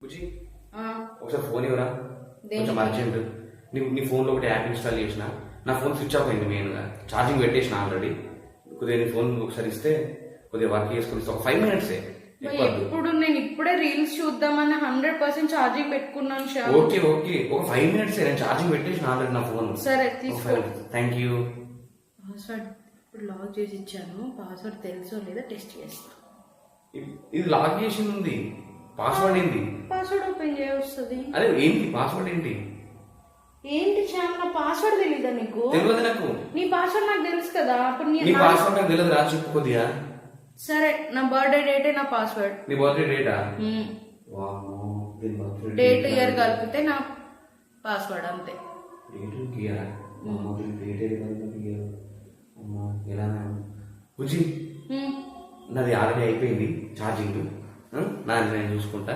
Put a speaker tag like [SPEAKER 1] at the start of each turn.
[SPEAKER 1] బుజ్జి ఒకసారి ఫోన్ ఇవ్వరా, కొంచెం అర్జెంట్. నీ ఫోన్లో ఒకటి యాప్ ఇన్స్టాల్ చేసిన, నా ఫోన్ స్విచ్ ఆఫ్ అయింది. మెయిన్గా ఛార్జింగ్ పెట్టేసిన ఆల్రెడీ. కొద్దిగా నీ ఫోన్ ఒకసారి ఇస్తే కొద్దిగా వర్క్ చేసుకుని ఒక 5 minutes.
[SPEAKER 2] ఇప్పుడు నేను ఇప్పుడే రీల్స్ చూద్దామని 100% ఛార్జింగ్ పెట్టుకున్నాను.
[SPEAKER 1] ఓకే ఓకే, ఒక 5 minutes నేను ఛార్జింగ్ పెట్టేసిన ఆల్రెడీ నా ఫోన్.
[SPEAKER 2] సరే తీసుకో.
[SPEAKER 1] Thank you.
[SPEAKER 2] పాస్వర్డ్ ఇప్పుడు లాక్ చేసి ఇచ్చాను. పాస్వర్డ్ తెలుసో లేదా టెస్ట్ చేస్తా.
[SPEAKER 1] ఇది లాక్ చేసి ఉంది, పాస్వర్డ్ ఏంటి?
[SPEAKER 2] పాస్వర్డ్ ఓపెన్ చేయొస్తుంది.
[SPEAKER 1] అదే ఏంటి పాస్వర్డ్ ఏంటి?
[SPEAKER 2] ఏంటి శ్యామ్, నా పాస్వర్డ్ తెలీదా నీకు?
[SPEAKER 1] తెలియదు నాకు.
[SPEAKER 2] నీ పాస్వర్డ్ నాకు తెలుసు కదా. అప్పుడు
[SPEAKER 1] నీ పాస్వర్డ్ నాకు తెలియదు, రా చెప్పు కొద్దిగా.
[SPEAKER 2] సరే, నా బర్త్డే డేటే నా పాస్వర్డ్.
[SPEAKER 1] నీ బర్త్డే డేటా?
[SPEAKER 2] డేట్ ఇయర్ కలిపితే నా పాస్వర్డ్ అంతే.
[SPEAKER 1] బుజ్జి, నాది ఆల్రెడీ అయిపోయింది ఛార్జింగ్. నేను చూసుకుంటా.